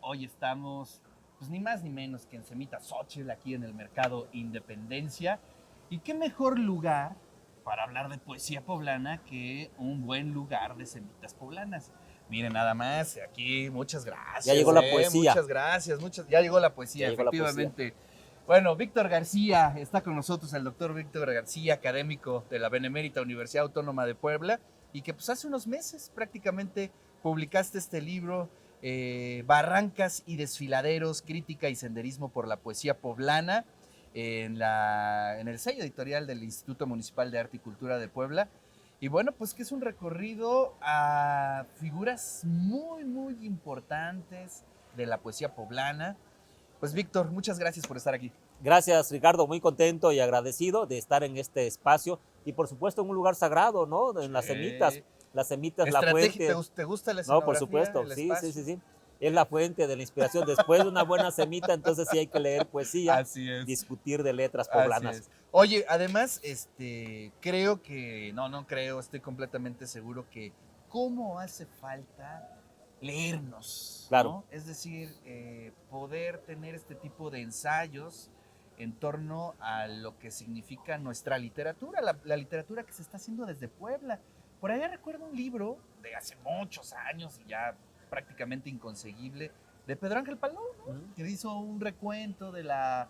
Hoy estamos, pues ni más ni menos que en Semita Xochitl, aquí en el Mercado Independencia. Y qué mejor lugar para hablar de poesía poblana que un buen lugar de semitas poblanas. Miren, nada más, aquí, muchas Ya gracias, llegó la poesía, muchas gracias, ya llegó la ya poesía, llegó la poesía. efectivamente. Bueno, Víctor García, está con nosotros el doctor Víctor García, académico de la Benemérita Universidad Autónoma de Puebla, y que pues hace unos meses prácticamente publicaste este libro, Barrancas y Desfiladeros, Crítica y Senderismo por la Poesía Poblana, en el sello editorial del Instituto Municipal de Arte y Cultura de Puebla. Y bueno, pues que es un recorrido a figuras muy, muy importantes de la poesía poblana. Pues Víctor, muchas gracias por estar aquí. Gracias, Ricardo, muy contento y agradecido de estar en este espacio y por supuesto en un lugar sagrado, ¿no? En las semitas, la fuente, ¿Te gusta la no, por escenografía, supuesto, el sí, sí, sí, espacio? sí. Es la fuente de la inspiración. Después de una buena semita, entonces sí hay que leer poesía, Así es. discutir de letras Así poblanas. es. Oye, además, creo que, no creo, estoy completamente seguro que cómo hace falta leernos, Claro, ¿no? Es decir, poder tener este tipo de ensayos en torno a lo que significa nuestra literatura, la literatura que se está haciendo desde Puebla. Por allá recuerdo un libro de hace muchos años y ya prácticamente inconseguible, de Pedro Ángel Palou, ¿no? Que hizo un recuento de la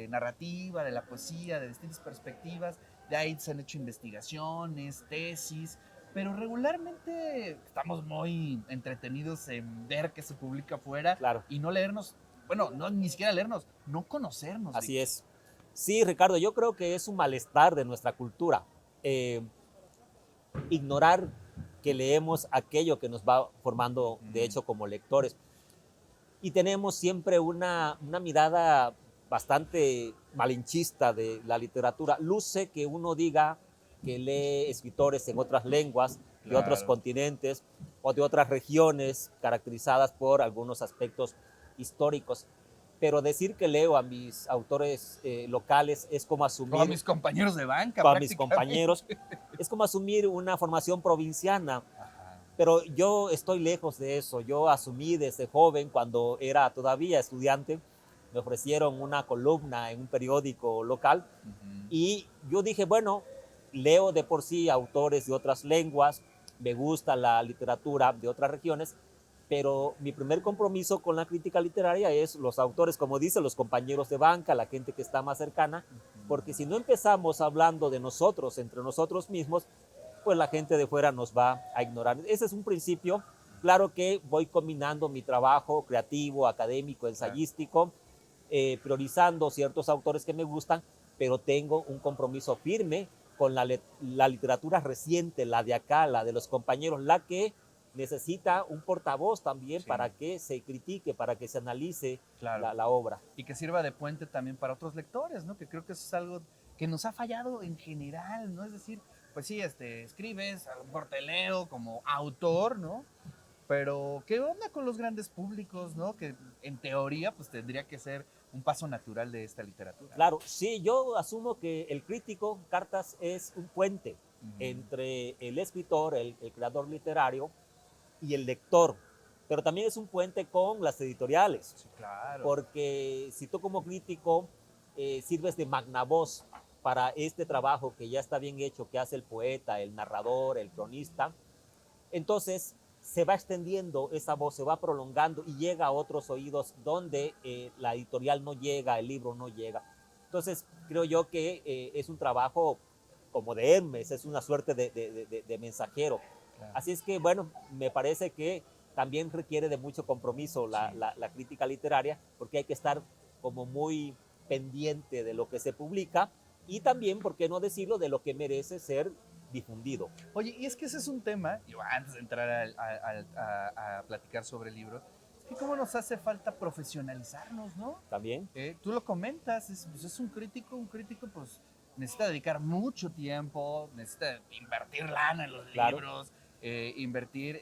narrativa, de la poesía, de distintas perspectivas. De ahí se han hecho investigaciones, tesis, pero regularmente estamos muy entretenidos en ver qué se publica afuera claro, y no leernos, bueno, no ni siquiera leernos, no conocernos, así Víctor. es. Sí, Ricardo, yo creo que es un malestar de nuestra cultura. Eh, Ignorar que leemos aquello que nos va formando, de hecho, como lectores. Y tenemos siempre una mirada bastante malinchista de la literatura. Luce que uno diga que lee escritores en otras lenguas, de otros Claro. continentes o de otras regiones caracterizadas por algunos aspectos históricos. Pero decir que leo a mis autores locales es como Como a asumir, mis compañeros de banca, a mis prácticamente. compañeros, es como asumir una formación provinciana. Ajá. Pero yo estoy lejos de eso. Yo asumí desde joven, cuando era todavía estudiante, me ofrecieron una columna en un periódico local Uh-huh. y yo dije, bueno, leo de por sí autores de otras lenguas, me gusta la literatura de otras regiones, pero mi primer compromiso con la crítica literaria es los autores, como dicen, los compañeros de banca, la gente que está más cercana, porque si no empezamos hablando de nosotros, entre nosotros mismos, pues la gente de fuera nos va a ignorar. Ese es un principio. Claro que voy combinando mi trabajo creativo, académico, Claro. ensayístico, priorizando ciertos autores que me gustan, pero tengo un compromiso firme con la literatura reciente, la de acá, la de los compañeros, la que necesita un portavoz también Sí, para que se critique, para que se analice claro. la obra. Y que sirva de puente también para otros lectores, ¿no? Que creo que eso es algo que nos ha fallado en general, ¿no? Es decir, pues sí, escribes, a lo mejor te leo como autor, ¿no? Pero, ¿qué onda con los grandes públicos, no? Que en teoría, pues tendría que ser un paso natural de esta literatura, ¿no? Claro, sí, yo asumo que el crítico, Cartas, es un puente Uh-huh. entre el escritor, el creador literario, y el lector, pero también es un puente con las editoriales, Sí, claro. porque si tú como crítico sirves de magnavoz para este trabajo que ya está bien hecho, que hace el poeta, el narrador, el cronista, entonces se va extendiendo esa voz, se va prolongando y llega a otros oídos donde la editorial no llega, el libro no llega. Entonces creo yo que es un trabajo como de Hermes, es una suerte de mensajero. Claro. Así es que, bueno, me parece que también requiere de mucho compromiso Sí. la crítica literaria, porque hay que estar como muy pendiente de lo que se publica y también, ¿por qué no decirlo?, de lo que merece ser difundido. Oye, y es que ese es un tema, y antes de entrar a platicar sobre el libro, es que cómo nos hace falta profesionalizarnos, ¿no? También, Tú lo comentas, pues es un crítico pues necesita dedicar mucho tiempo, necesita invertir lana en los claro, libros, invertir,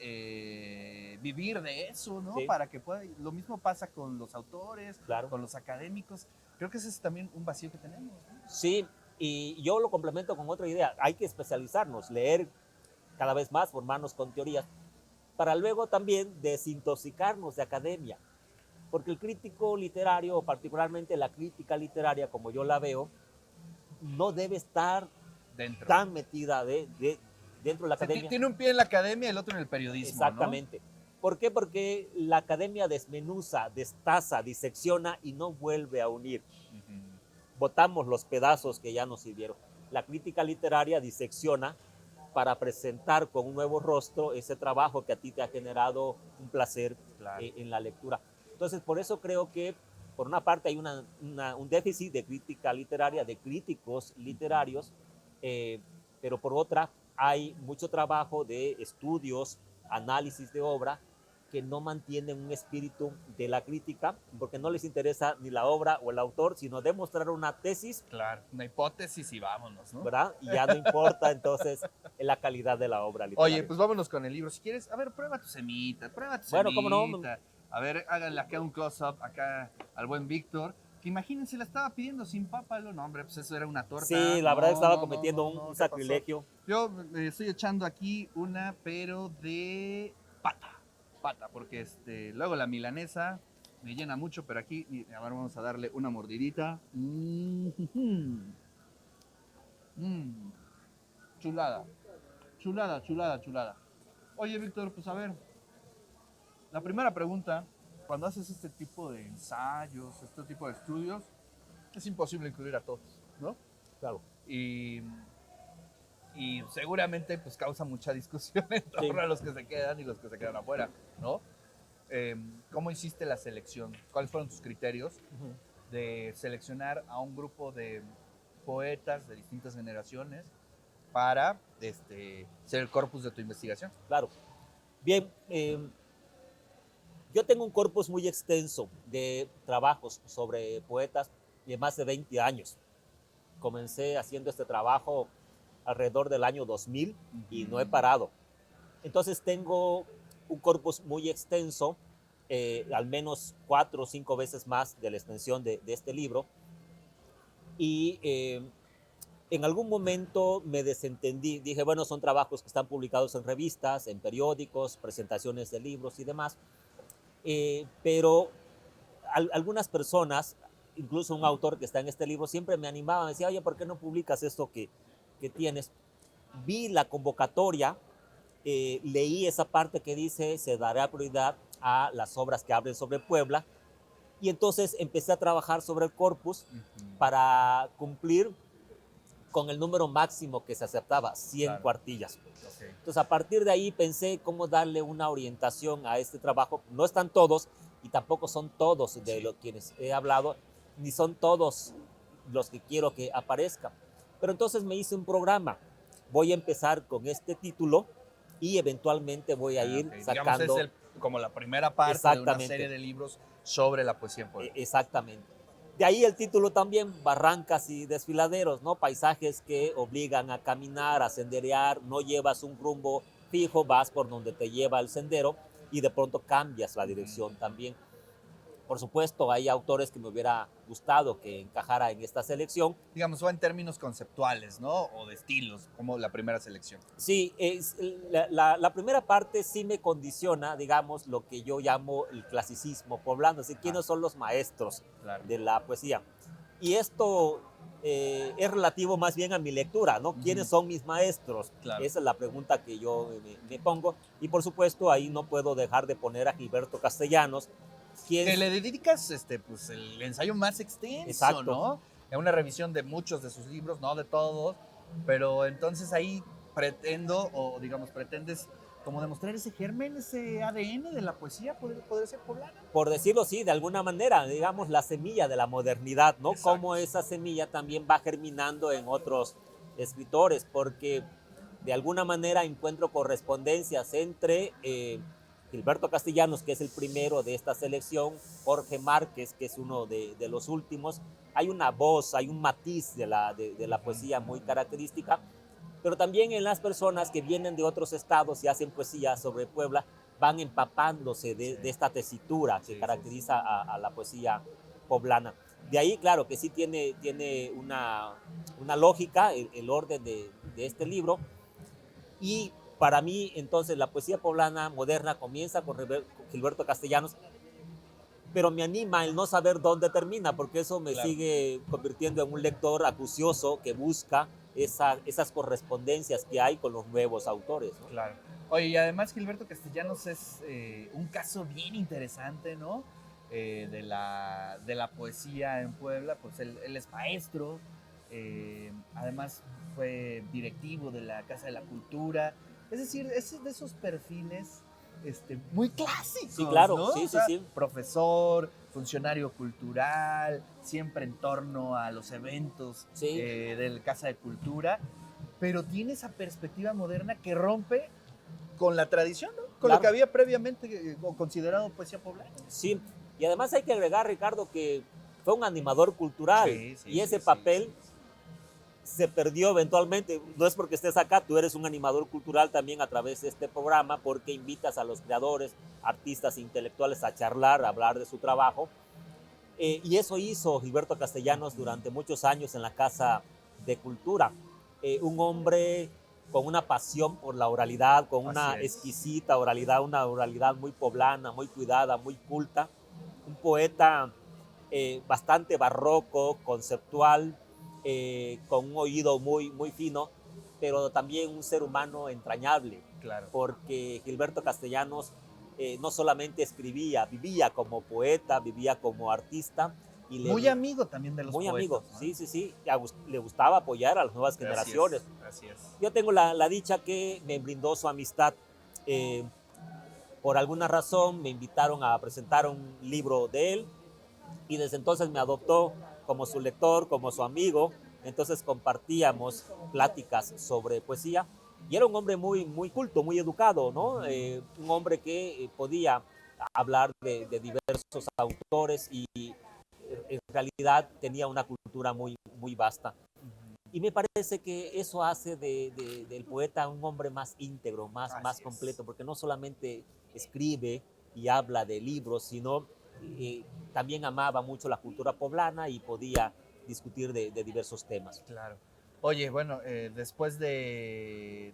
vivir de eso, ¿no? sí, Para que pueda, lo mismo pasa con los autores, claro. con los académicos, creo que ese es también un vacío que tenemos, ¿no? Sí, y yo lo complemento con otra idea. Hay que especializarnos, leer cada vez más, formarnos con teorías, para luego también desintoxicarnos de academia. Porque el crítico literario, o particularmente la crítica literaria, como yo la veo, no debe estar Dentro. tan metida dentro de la academia. Tiene un pie en la academia y el otro en el periodismo, Exactamente. ¿No? ¿Por qué? Porque la academia desmenuza, destaza, disecciona y no vuelve a unir. Botamos los pedazos que ya nos sirvieron. La crítica literaria disecciona para presentar con un nuevo rostro ese trabajo que a ti te ha generado un placer, claro, en la lectura. Entonces, por eso creo que, por una parte, hay un déficit de crítica literaria, de críticos literarios, pero por otra, hay mucho trabajo de estudios, análisis de obra, que no mantienen un espíritu de la crítica, porque no les interesa ni la obra o el autor, sino demostrar una tesis. Claro, una hipótesis y vámonos, ¿no? ¿Verdad? Y ya no importa entonces la calidad de la obra literaria. Oye, pues vámonos con el libro. Si quieres, a ver, prueba tu semita, prueba tu bueno, semita. ¿cómo no? A ver, háganle acá un close-up, acá al buen Víctor. Que imagínense, la estaba pidiendo sin pápalo. No, hombre, pues eso era una torta. Sí, la verdad estaba cometiendo un sacrilegio. Yo estoy echando aquí una, pero de pata, porque luego la milanesa me llena mucho, pero aquí, a ver, vamos a darle una mordidita. Chulada, chulada, chulada, chulada. Oye, Víctor, pues a ver, la primera pregunta, cuando haces este tipo de ensayos, este tipo de estudios, es imposible incluir a todos, ¿no? Claro. Y seguramente pues causa mucha discusión en torno a los que se quedan y los que se quedan afuera, ¿no? ¿Cómo hiciste la selección? ¿Cuáles fueron tus criterios de seleccionar a un grupo de poetas de distintas generaciones para ser el corpus de tu investigación? Claro. Bien, yo tengo un corpus muy extenso de trabajos sobre poetas de más de 20 años. Comencé haciendo este trabajo alrededor del año 2000 y no he parado. Entonces tengo un corpus muy extenso, al menos 4 o 5 veces más de la extensión de este libro. Y en algún momento me desentendí. Dije, bueno, son trabajos que están publicados en revistas, en periódicos, presentaciones de libros y demás. Pero algunas personas, incluso un autor que está en este libro, siempre me animaba, me decía, oye, ¿por qué no publicas esto que tienes? Vi la convocatoria, leí esa parte que dice se dará prioridad a las obras que hablen sobre Puebla, y entonces empecé a trabajar sobre el corpus para cumplir con el número máximo que se aceptaba, 100 claro. Cuartillas. Okay. Entonces, a partir de ahí pensé cómo darle una orientación a este trabajo. No están todos, y tampoco son todos de los quienes he hablado, ni son todos los que quiero que aparezcan. Pero entonces me hice un programa. Voy a empezar con este título y eventualmente voy a ir sacando... Digamos, es como la primera parte de una serie de libros sobre la poesía en Puebla. Exactamente. De ahí el título también, Barrancas y Desfiladeros, ¿no? Paisajes que obligan a caminar, a senderear, no llevas un rumbo fijo, vas por donde te lleva el sendero y de pronto cambias la dirección también. Por supuesto, hay autores que me hubiera gustado que encajara en esta selección. Digamos, o en términos conceptuales, ¿no? O de estilos, como la primera selección. Sí, la primera parte sí me condiciona, digamos, lo que yo llamo el clasicismo poblano, es decir, quiénes son los maestros de la poesía. Y esto es relativo más bien a mi lectura, ¿no? ¿Quiénes son mis maestros? Claro. Esa es la pregunta que yo me pongo. Y por supuesto, ahí no puedo dejar de poner a Gilberto Castellanos, que le dedicas pues, el ensayo más extenso, exacto, ¿no? Es una revisión de muchos de sus libros, no de todos, pero entonces ahí pretendes como demostrar ese germen, ese ADN de la poesía, ¿podría ser poblana? Por decirlo así, de alguna manera, digamos, la semilla de la modernidad, ¿no? Exacto. Cómo esa semilla también va germinando en otros escritores, porque de alguna manera encuentro correspondencias entre... Gilberto Castellanos, que es el primero de esta selección, Jorge Márquez, que es uno de los últimos. Hay una voz, hay un matiz de la poesía muy característica, pero también en las personas que vienen de otros estados y hacen poesía sobre Puebla, van empapándose de esta tesitura que caracteriza a la poesía poblana. De ahí, claro, que sí tiene una lógica el orden de este libro. Y para mí, entonces, la poesía poblana moderna comienza con Gilberto Castellanos. pero me anima el no saber dónde termina, porque eso me Claro. sigue convirtiendo en un lector acucioso que busca esas correspondencias que hay con los nuevos autores, ¿no? Claro. Oye, y además Gilberto Castellanos es un caso bien interesante, ¿no? De la poesía en Puebla, pues él es maestro, además fue directivo de la Casa de la Cultura, es decir, es de esos perfiles muy clásicos, Sí, claro, ¿no? sí, O sí, sea, sí. profesor, funcionario cultural, siempre en torno a los eventos Sí, del Casa de Cultura, pero tiene esa perspectiva moderna que rompe con la tradición, ¿no? Con lo que claro, había previamente considerado poesía poblana. sí. Y además hay que agregar, Ricardo, que fue un animador cultural Sí, sí, y sí, ese sí, sí, papel se perdió eventualmente. No es porque estés acá, tú eres un animador cultural también a través de este programa, porque invitas a los creadores, artistas, intelectuales a charlar, a hablar de su trabajo. Y eso hizo Gilberto Castellanos durante muchos años en la Casa de Cultura. Un hombre con una pasión por la oralidad, con Así una es. exquisita oralidad, una oralidad muy poblana, muy cuidada, muy culta. Un poeta bastante barroco, conceptual, con un oído muy, muy fino, pero también un ser humano entrañable, Claro. porque Gilberto Castellanos no solamente escribía, vivía como poeta, vivía como artista y Muy amigo también de los muy amigo, poetas, ¿no? sí, sí, sí, le gustaba apoyar a las nuevas Así generaciones. es, así es. Yo tengo la dicha que me brindó su amistad. eh, por alguna razón me invitaron a presentar un libro de él y desde entonces me adoptó como su lector, como su amigo. Entonces compartíamos pláticas sobre poesía y era un hombre muy, muy culto, muy educado, ¿no? Un hombre que podía hablar de diversos autores y en realidad tenía una cultura muy, muy vasta. Y me parece que eso hace del poeta un hombre más íntegro, más Así es. completo, porque no solamente escribe y habla de libros, sino eh, también amaba mucho la cultura poblana y podía discutir de diversos temas. Claro. Oye, bueno, después de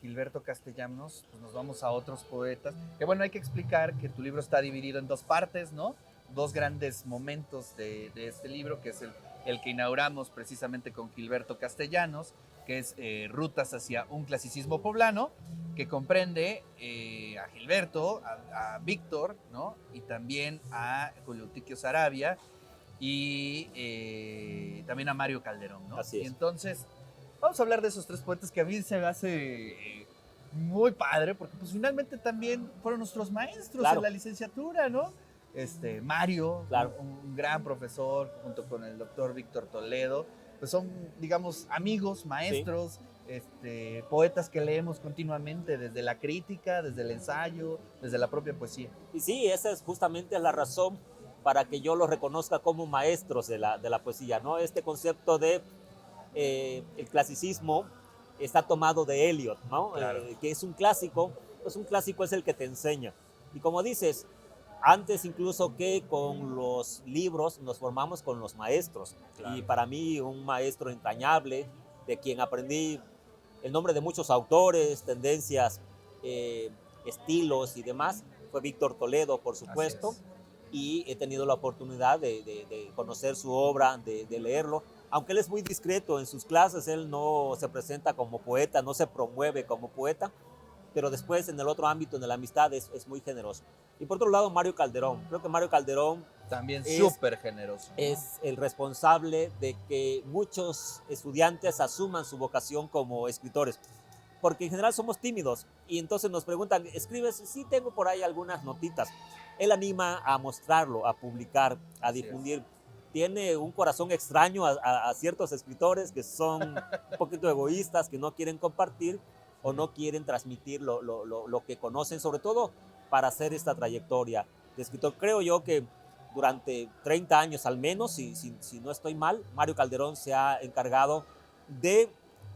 Gilberto Castellanos, pues nos vamos a otros poetas. Que bueno, hay que explicar que tu libro está dividido en dos partes, ¿no? Dos grandes momentos de este libro, que es el que inauguramos precisamente con Gilberto Castellanos, que es Rutas hacia un clasicismo poblano, que comprende a Gilberto, a Víctor, ¿no? Y también a Julio Tiquio Sarabia, y también a Mario Calderón, ¿no? Así Y es. entonces, vamos a hablar de esos tres poetas que a mí se me hace muy padre, porque pues finalmente también fueron nuestros maestros en Claro, la licenciatura, ¿no? Mario, claro. un gran profesor, junto con el doctor Víctor Toledo, pues son, digamos, amigos, Sí. maestros, poetas que leemos continuamente, desde la crítica, desde el ensayo, desde la propia poesía. Y sí, esa es justamente la razón para que yo los reconozca como maestros de la poesía, ¿no? Este concepto de el clasicismo está tomado de Eliot, ¿no? Claro, Que es un clásico, pues un clásico es el que te enseña. Y como dices, antes incluso que con los libros nos formamos con los maestros. Y claro. para mí un maestro entrañable, de quien aprendí el nombre de muchos autores, tendencias, eh, estilos y demás, fue Víctor Toledo, por Así supuesto, es. y he tenido la oportunidad de conocer su obra, de leerlo. Aunque él es muy discreto en sus clases, él no se presenta como poeta, no se promueve como poeta, pero después en el otro ámbito, en la amistad, es muy generoso. Y por otro lado, Mario Calderón. Creo que Mario Calderón También es, súper generoso, ¿no? es el responsable de que muchos estudiantes asuman su vocación como escritores, porque en general somos tímidos y entonces nos preguntan, ¿escribes? Sí, tengo por ahí algunas notitas. Él anima a mostrarlo, a publicar, a Así es. difundir. Tiene un corazón extraño a ciertos escritores que son un poquito egoístas, que no quieren compartir o no quieren transmitir lo que conocen, sobre todo para hacer esta trayectoria de escritor. Creo yo que durante 30 años al menos, si no estoy mal, Mario Calderón se ha encargado de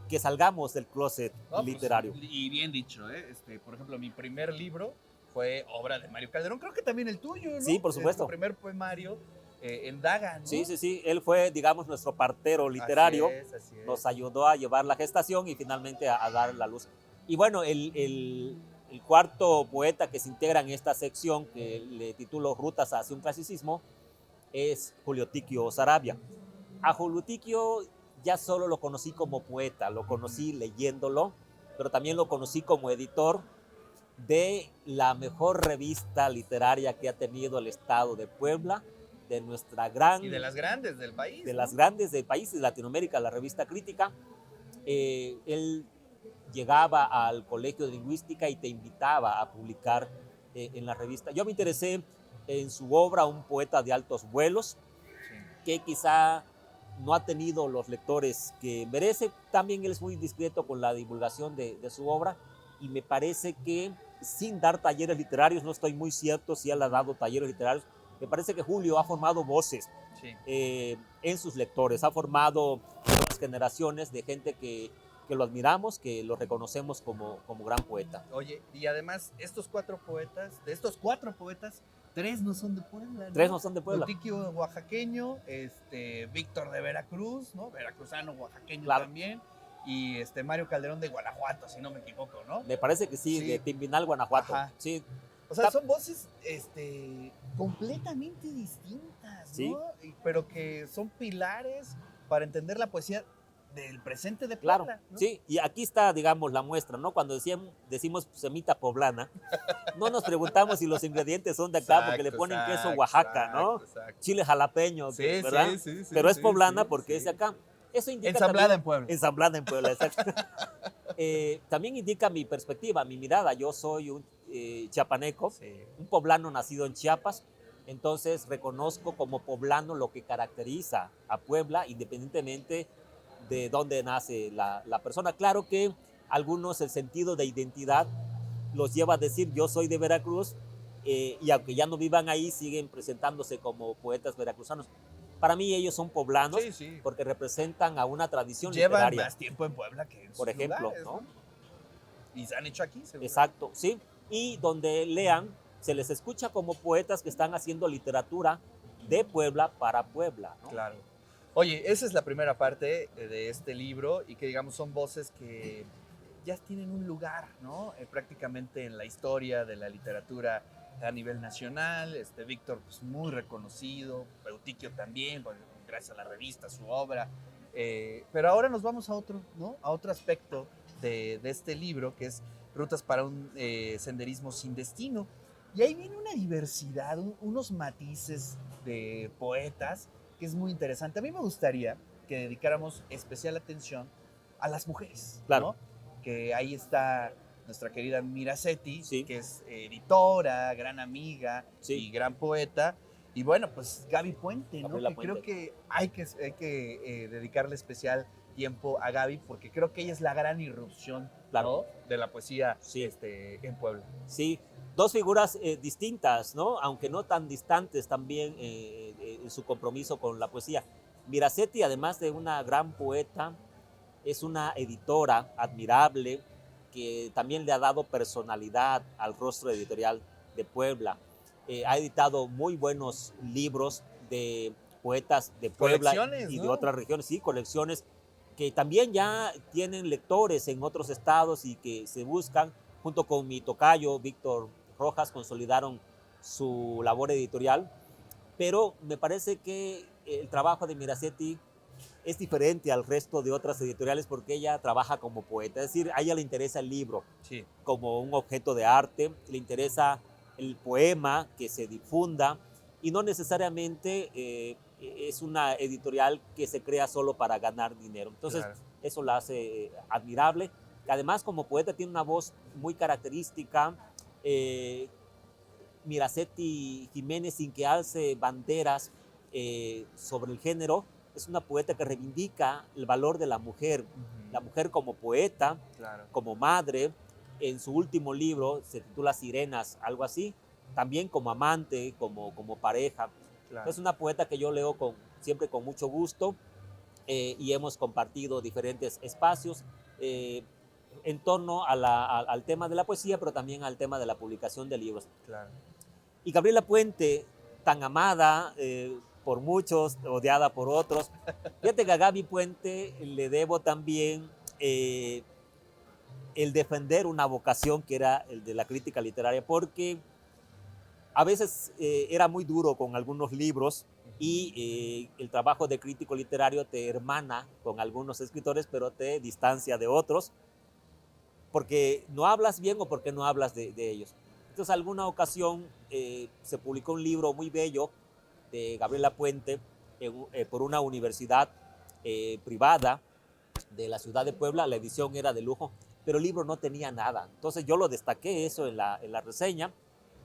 que salgamos del closet No, pues, literario. y bien dicho, ¿eh? Por ejemplo, mi primer libro fue obra de Mario Calderón, creo que también el tuyo, ¿no? Sí, por Tu supuesto. primer poemario en Daga, Sí, ¿no? sí, sí. Él fue, digamos, nuestro partero Así literario. es, así Nos es. ayudó a llevar la gestación y finalmente a dar la luz. Y bueno, El cuarto poeta que se integra en esta sección, que le titulo Rutas hacia un clasicismo, es Julio Tiquio Saravia. A Julio Tiquio ya solo lo conocí como poeta, lo conocí leyéndolo, pero también lo conocí como editor de la mejor revista literaria que ha tenido el estado de Puebla, de nuestra gran... Y de las grandes del país. De ¿no? las grandes del país, de Latinoamérica, la revista Crítica. Él llegaba al colegio de lingüística y te invitaba a publicar en la revista. Yo me interesé en su obra, Un poeta de altos vuelos, sí, que quizá no ha tenido los lectores que merece. También él es muy discreto con la divulgación de su obra, y me parece que sin dar talleres literarios, no estoy muy cierto si él ha dado talleres literarios, me parece que Julio ha formado voces, sí, en sus lectores, ha formado nuevas generaciones de gente que lo admiramos, que lo reconocemos como gran poeta. Oye, y además, de estos cuatro poetas, tres no son de Puebla, ¿no? Tres no son de Puebla. Tiquio oaxaqueño, Víctor de Veracruz, ¿no? Veracruzano, oaxaqueño, claro, también. Y Mario Calderón de Guanajuato, si no me equivoco, ¿no? Me parece que sí, de Timbinal, Guanajuato. Ajá. Sí. O sea, son voces completamente distintas, ¿no? Sí. Pero que son pilares para entender la poesía del presente de Puebla. Claro, ¿no? Sí, y aquí está, digamos, la muestra, ¿no? Cuando decimos semita poblana, no nos preguntamos si los ingredientes son de acá, exacto, porque le ponen queso Oaxaca, ¿no? Exacto. Chile jalapeño, sí, ¿verdad? Sí, pero es poblana porque es de acá. Eso indica ensamblada también, en Puebla. Ensamblada en Puebla, exacto. También indica mi perspectiva, mi mirada. Yo soy un chiapaneco, un poblano nacido en Chiapas, entonces reconozco como poblano lo que caracteriza a Puebla, independientemente de dónde nace la persona. Claro que algunos el sentido de identidad los lleva a decir yo soy de Veracruz, y aunque ya no vivan ahí, siguen presentándose como poetas veracruzanos. Para mí ellos son poblanos, sí, sí, porque representan a una tradición literaria. Llevan más tiempo en Puebla que en por ejemplo, lugares, ¿no? Y se han hecho aquí, seguro. Exacto, sí. Y donde lean, se les escucha como poetas que están haciendo literatura de Puebla para Puebla, ¿no? Claro. Oye, esa es la primera parte de este libro, y que digamos son voces que ya tienen un lugar, ¿no? Prácticamente en la historia de la literatura a nivel nacional. Víctor, pues muy reconocido, Tiquio también, gracias a la revista, su obra. Pero ahora nos vamos a otro, ¿no? A otro aspecto de este libro, que es Rutas para un senderismo sin destino. Y ahí viene una diversidad, unos matices de poetas que es muy interesante. A mí me gustaría que dedicáramos especial atención a las mujeres, claro, ¿no? Que ahí está nuestra querida Miracetti, sí, que es editora, gran amiga, sí, y gran poeta. Y bueno, pues Gaby Puente, ¿no? Que creo que hay que dedicarle especial tiempo a Gaby, porque creo que ella es la gran irrupción, claro, ¿no? De la poesía, sí, en Puebla. Sí, dos figuras distintas, ¿no? Aunque no tan distantes también en su compromiso con la poesía. Miracetti, además de una gran poeta, es una editora admirable que también le ha dado personalidad al rostro editorial de Puebla. Ha editado muy buenos libros de poetas de Puebla y de otras regiones, sí, colecciones que también ya tienen lectores en otros estados y que se buscan. Junto con mi tocayo, Víctor Rojas, consolidaron su labor editorial, pero me parece que el trabajo de Miracetti es diferente al resto de otras editoriales porque ella trabaja como poeta, es decir, a ella le interesa el libro, sí, como un objeto de arte, le interesa el poema, que se difunda, y no necesariamente es una editorial que se crea solo para ganar dinero. Entonces, claro, eso la hace admirable. Además, como poeta tiene una voz muy característica. Miracetti Jiménez, sin que alce banderas sobre el género, es una poeta que reivindica el valor de la mujer como poeta, claro, como madre. En su último libro, se titula Sirenas, algo así, también como amante, como pareja. Claro. Es una poeta que yo leo siempre con mucho gusto, y hemos compartido diferentes espacios en torno al tema de la poesía, pero también al tema de la publicación de libros. Claro. Y Gabriela Puente, tan amada por muchos, odiada por otros. Fíjate que a Gaby Puente le debo también el defender una vocación que era el de la crítica literaria, porque a veces era muy duro con algunos libros y el trabajo de crítico literario te hermana con algunos escritores, pero te distancia de otros, porque no hablas bien o porque no hablas de ellos. Entonces, alguna ocasión se publicó un libro muy bello de Gabriela Puente por una universidad privada de la ciudad de Puebla. La edición era de lujo, pero el libro no tenía nada. Entonces yo lo destaqué eso en la reseña.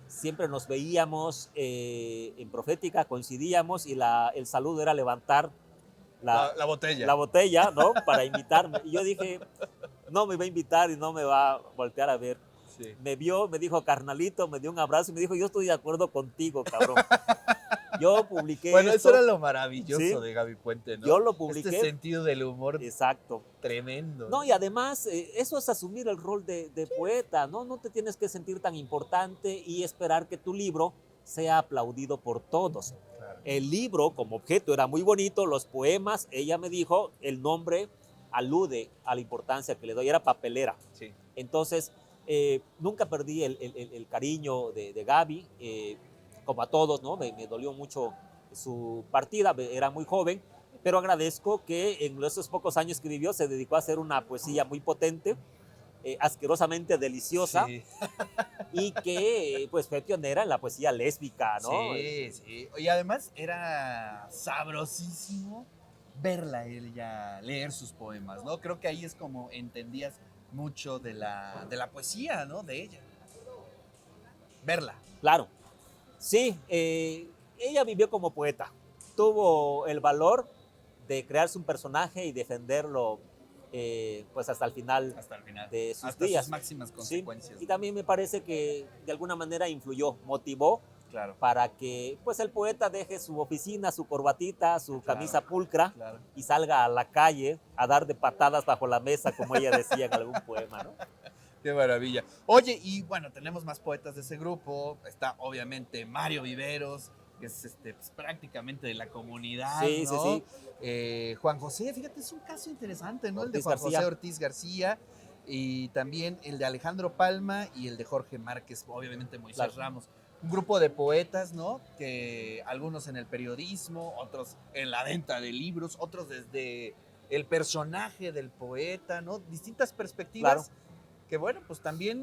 Siempre nos veíamos en Profética, coincidíamos y el saludo era levantar la botella. La botella, ¿no? Para invitarme. Y yo dije, no me va a invitar y no me va a voltear a ver. Sí. Me vio, me dijo, carnalito, me dio un abrazo y me dijo, yo estoy de acuerdo contigo, cabrón. Yo publiqué bueno, esto. Eso era lo maravilloso, ¿sí?, de Gaby Puente, ¿no? Yo lo publiqué. Este sentido del humor. Exacto. Tremendo. No, y además, eso es asumir el rol de sí, poeta, ¿no? No te tienes que sentir tan importante y esperar que tu libro sea aplaudido por todos. Claro. El libro, como objeto, era muy bonito, los poemas, ella me dijo, el nombre alude a la importancia que le doy, era papelera. Sí. Entonces, nunca perdí el cariño de Gaby, como a todos, ¿no? Me dolió mucho su partida, era muy joven, pero agradezco que en esos pocos años que vivió se dedicó a hacer una poesía muy potente, asquerosamente deliciosa, sí, y que pues fue pionera en la poesía lésbica, ¿no? Sí, sí. Y además era sabrosísimo verla ella leer sus poemas, ¿no? Creo que ahí es como entendías mucho de la poesía, ¿no? De ella. Verla. Claro. Sí, ella vivió como poeta. Tuvo el valor de crearse un personaje y defenderlo pues hasta el final de sus hasta días. Sus máximas consecuencias. Sí, y también me parece que de alguna manera influyó, motivó, claro, para que pues el poeta deje su oficina, su corbatita, su camisa pulcra, claro, y salga a la calle a dar de patadas bajo la mesa, como ella decía en algún poema, ¿no? Qué maravilla. Oye, y bueno, tenemos más poetas de ese grupo. Está obviamente Mario Viveros, que es pues, prácticamente de la comunidad, sí, ¿no? Sí, sí. Juan José, fíjate, es un caso interesante, ¿no? Ortiz el de Juan García. José Ortiz García, y también el de Alejandro Palma y el de Jorge Márquez, obviamente Moisés, claro, Ramos. Un grupo de poetas, ¿no? Que algunos en el periodismo, otros en la venta de libros, otros desde el personaje del poeta, ¿no? Distintas perspectivas. Claro. Que bueno, pues también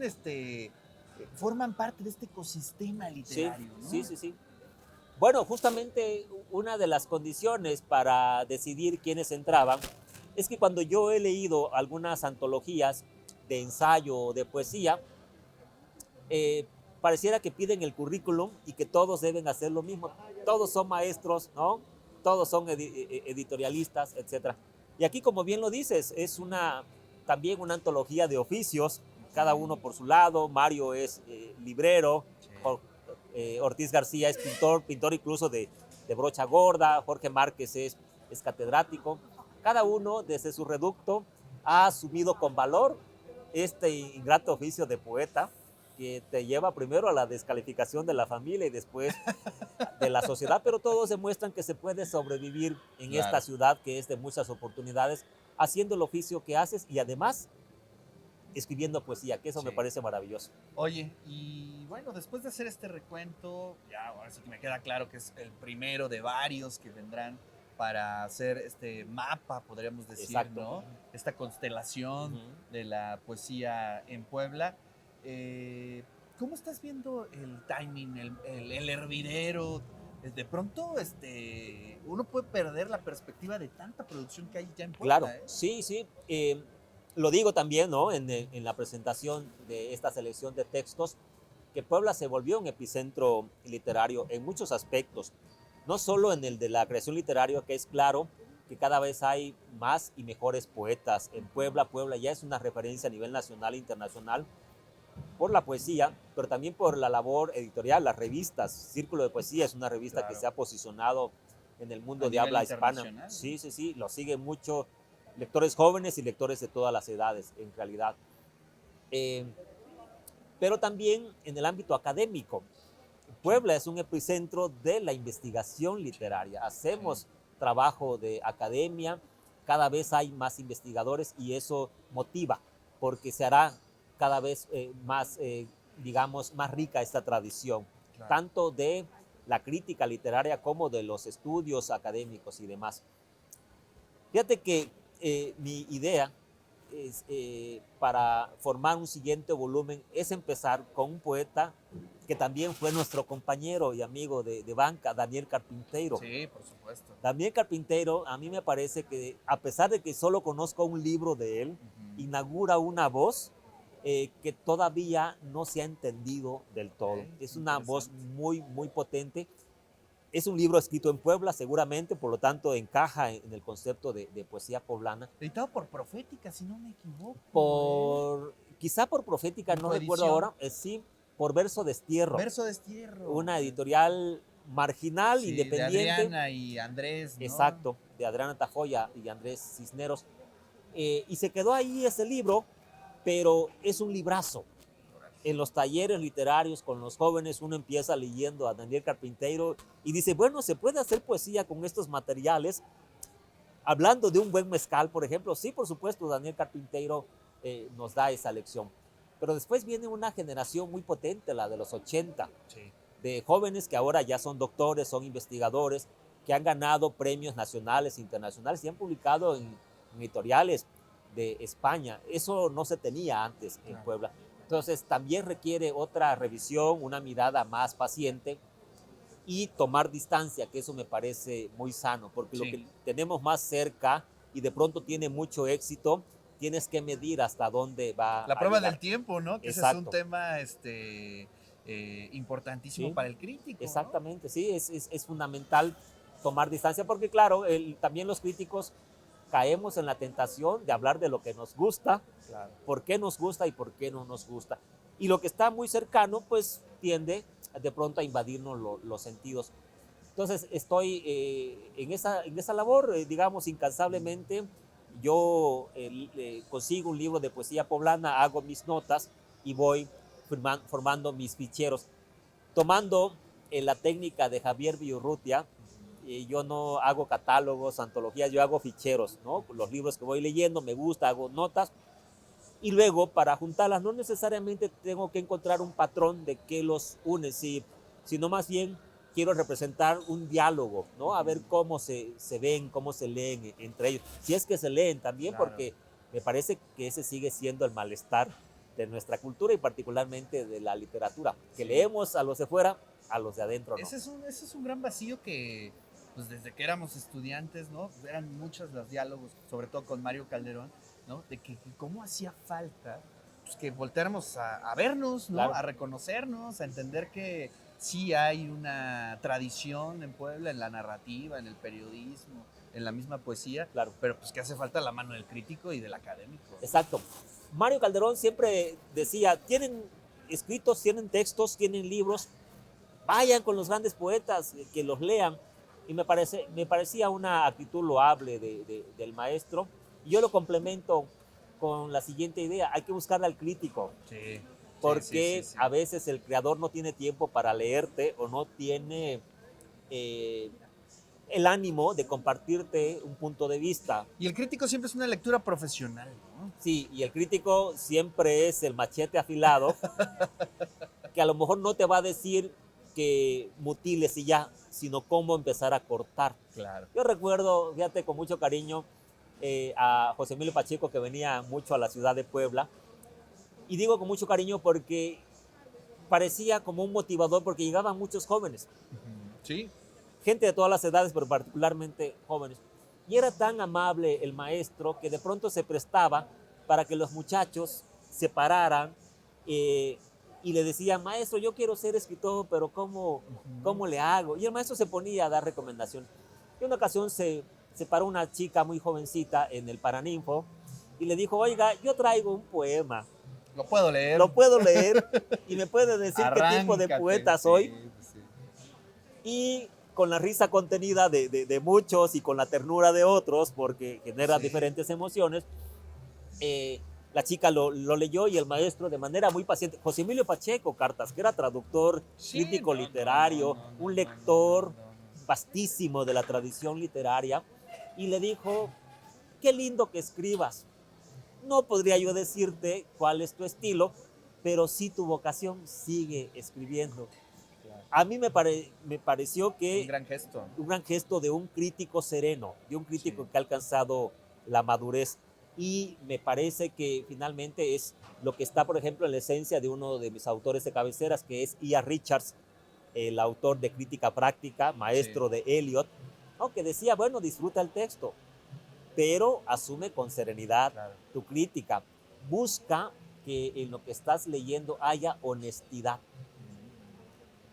forman parte de este ecosistema literario, sí, ¿no? Sí, sí, sí. Bueno, justamente una de las condiciones para decidir quiénes entraban es que cuando yo he leído algunas antologías de ensayo o de poesía, pareciera que piden el currículum y que todos deben hacer lo mismo. Todos son maestros, ¿no? Todos son editorialistas, etc. Y aquí, como bien lo dices, es también una antología de oficios, cada uno por su lado. Mario es librero, Ortiz García es pintor incluso de brocha gorda, Jorge Márquez es catedrático. Cada uno desde su reducto ha asumido con valor este ingrato oficio de poeta que te lleva primero a la descalificación de la familia y después de la sociedad, pero todos demuestran que se puede sobrevivir en claro, esta ciudad que es de muchas oportunidades, haciendo el oficio que haces y además escribiendo poesía, que eso sí, me parece maravilloso. Oye, y bueno, después de hacer este recuento, ya ahora sí que me queda claro que es el primero de varios que vendrán para hacer este mapa, podríamos decir, exacto, ¿no? Esta constelación de la poesía en Puebla. ¿Cómo estás viendo el timing, el hervidero? De pronto uno puede perder la perspectiva de tanta producción que hay ya en Puebla. Claro, sí, sí. Lo digo también, ¿no? En la presentación de esta selección de textos, que Puebla se volvió un epicentro literario en muchos aspectos, no solo en el de la creación literaria, que es claro que cada vez hay más y mejores poetas en Puebla. Puebla ya es una referencia a nivel nacional e internacional por la poesía, pero también por la labor editorial, las revistas. Círculo de Poesía es una revista claro, que se ha posicionado en el mundo de habla hispana. Sí, sí, sí, lo sigue mucho lectores jóvenes y lectores de todas las edades, en realidad. Pero también en el ámbito académico. Puebla es un epicentro de la investigación literaria. Hacemos trabajo de academia, cada vez hay más investigadores y eso motiva. porque se hará cada vez más, digamos, más rica esta tradición, Claro. tanto de la crítica literaria como de los estudios académicos y demás. Fíjate que mi idea es, para formar un siguiente volumen es empezar con un poeta que también fue nuestro compañero y amigo de banca, Daniel Carpinteiro. Sí, por supuesto. Daniel Carpinteiro, a mí me parece que, a pesar de que solo conozco un libro de él, inaugura una voz que todavía no se ha entendido del todo. Ok, Es una voz interesante. muy, muy potente. Es un libro escrito en Puebla, seguramente, por lo tanto encaja en el concepto de poesía poblana. Editado por Profética, si no me equivoco. Quizá por Profética, no recuerdo Coedición. ahora, sí, por Verso Destierro, Verso Destierro. una editorial marginal, Sí, independiente. de Adriana y Andrés, ¿no? Exacto, de Adriana Tafoya y Andrés Cisneros. Y se quedó ahí ese libro, pero es un librazo. En los talleres literarios con los jóvenes uno empieza leyendo a Daniel Carpinteiro y dice, bueno, se puede hacer poesía con estos materiales. Hablando de un buen mezcal, por ejemplo, sí, por supuesto, Daniel Carpinteiro nos da esa lección. Pero después viene una generación muy potente, la de los 80, Sí. de jóvenes que ahora ya son doctores, son investigadores, que han ganado premios nacionales e internacionales y han publicado en editoriales de España. Eso no se tenía antes en Puebla. Entonces también requiere otra revisión, una mirada más paciente y tomar distancia, que eso me parece muy sano, porque lo que tenemos más cerca y de pronto tiene mucho éxito, tienes que medir hasta dónde va La a prueba llegar. del tiempo, ¿no? Que ese es un tema importantísimo Sí, para el crítico. exactamente, ¿no? sí, es fundamental tomar distancia, porque claro, también los críticos caemos en la tentación de hablar de lo que nos gusta, Claro. por qué nos gusta y por qué no nos gusta. Y lo que está muy cercano, pues tiende de pronto a invadirnos los sentidos. Entonces estoy en esa labor, digamos, incansablemente. Yo consigo un libro de poesía poblana, hago mis notas y voy formando mis ficheros. Tomando la técnica de Javier Viurrutia, yo no hago catálogos, antologías, yo hago ficheros, ¿no? Los libros que voy leyendo, me gusta, hago notas. Y luego, para juntarlas, no necesariamente tengo que encontrar un patrón de qué los une, sino más bien quiero representar un diálogo, ¿no? A ver cómo se ven, cómo se leen entre ellos. Si es que se leen también, Claro. porque me parece que ese sigue siendo el malestar de nuestra cultura y particularmente de la literatura, que leemos a los de fuera, a los de adentro no. Ese es un gran vacío que, pues desde que éramos estudiantes, ¿no? Eran muchos los diálogos, sobre todo con Mario Calderón, ¿no? De que cómo hacía falta pues, que volteáramos a vernos, ¿no? Claro. A reconocernos, a entender que sí hay una tradición en Puebla, en la narrativa, en el periodismo, en la misma poesía, Claro. pero pues que hace falta la mano del crítico y del académico. Exacto. Mario Calderón siempre decía, tienen escritos, tienen textos, tienen libros, vayan con los grandes poetas, que los lean. Y me parecía una actitud loable del maestro. Y yo lo complemento con la siguiente idea, hay que buscarle al crítico. Sí. Porque Sí. a veces el creador no tiene tiempo para leerte o no tiene el ánimo de compartirte un punto de vista. Y el crítico siempre es una lectura profesional, ¿no? Sí, y el crítico siempre es el machete afilado, que a lo mejor no te va a decir que mutiles y ya, sino cómo empezar a cortar. Claro. Yo recuerdo, fíjate, con mucho cariño a José Emilio Pacheco, que venía mucho a la ciudad de Puebla, y digo con mucho cariño porque parecía como un motivador, porque llegaban muchos jóvenes. Sí. Gente de todas las edades, pero particularmente jóvenes. Y era tan amable el maestro que de pronto se prestaba para que los muchachos se pararan y le decían, maestro, yo quiero ser escritor, pero ¿cómo le hago? Y el maestro se ponía a dar recomendaciones. Y una ocasión se paró una chica muy jovencita en el Paraninfo y le dijo, oiga, yo traigo un poema. Lo puedo leer. Lo puedo leer y me puede decir Arráncate, qué tipo de poeta soy. Sí. Y con la risa contenida de muchos y con la ternura de otros, porque genera diferentes emociones, la chica lo leyó y el maestro de manera muy paciente, José Emilio Pacheco Cartas, que era traductor, crítico literario, un lector vastísimo de la tradición literaria, y le dijo, qué lindo que escribas, No podría yo decirte cuál es tu estilo, pero sí tu vocación, sigue escribiendo. Claro. A mí me pareció Un que gran gesto. un gran gesto de un crítico sereno, de un crítico Sí. que ha alcanzado la madurez. Y me parece que finalmente es lo que está, por ejemplo, en la esencia de uno de mis autores de cabeceras, que es E.A. Richards, el autor de Crítica Práctica, Sí, maestro de Eliot, ¿no? Que decía, bueno, disfruta el texto, pero asume con serenidad claro. tu crítica. Busca que en lo que estás leyendo haya honestidad.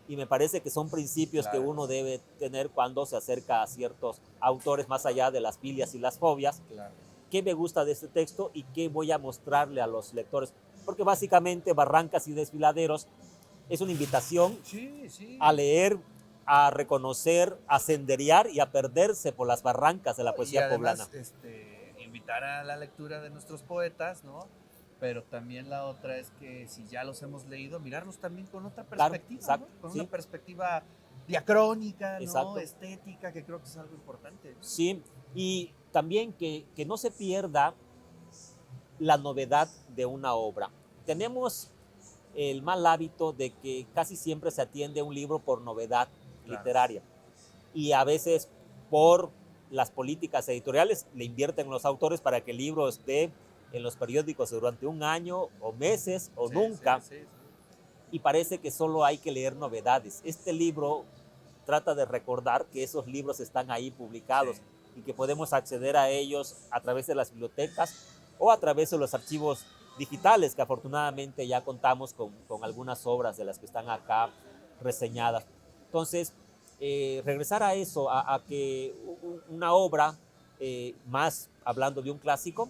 Y me parece que son principios que Claro, uno debe tener cuando se acerca a ciertos autores más allá de las filias y las fobias. claro. ¿Qué me gusta de este texto y qué voy a mostrarle a los lectores? Porque básicamente Barrancas y Desfiladeros es una invitación Sí, sí. a leer, a reconocer, a senderear y a perderse por las barrancas de la Y poesía poblana. además, invitar a la lectura de nuestros poetas, ¿no? Pero también la otra es que si ya los hemos leído, mirarlos también con otra Claro, perspectiva, ¿no? exacto, Con una sí, perspectiva diacrónica, ¿no? exacto. Estética, que creo que es algo importante, ¿no? Sí, y también que no se pierda la novedad de una obra. Tenemos el mal hábito de que casi siempre se atiende a un libro por novedad Claro. literaria y a veces por las políticas editoriales le invierten los autores para que el libro esté en los periódicos durante un año o meses o Sí, sí, nunca, sí, sí. y parece que solo hay que leer novedades. Este libro trata de recordar que esos libros están ahí publicados Sí. y que podemos acceder a ellos a través de las bibliotecas o a través de los archivos digitales, que afortunadamente ya contamos con algunas obras de las que están acá reseñadas. Entonces, regresar a eso, a que una obra, más hablando de un clásico,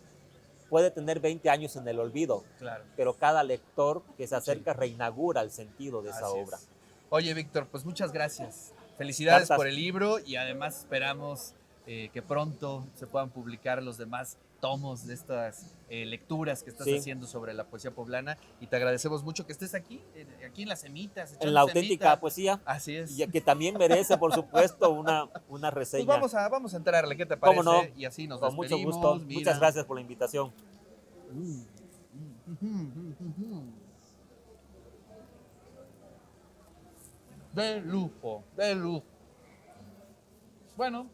puede tener 20 años en el olvido, Claro. pero cada lector que se Sí. acerca reinaugura el sentido de esa Así obra. es. Oye, Víctor, pues muchas gracias. Felicidades por Cartas, el libro y además esperamos que pronto se puedan publicar los demás tomos de estas lecturas que estás sí, haciendo sobre la poesía poblana y te agradecemos mucho que estés aquí, aquí en las semitas, en la echando auténtica semita. poesía, Así es. y que también merece, por supuesto, una Pues reseña. vamos a entrarle, ¿qué te ¿Cómo no? parece? Y así nos Con mucho gusto. despedimos, Muchas mira. gracias por la invitación. De lujo, de lujo. Bueno,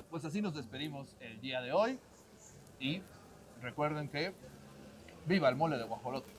pues así nos despedimos el día de hoy y recuerden que viva el mole de guajolote.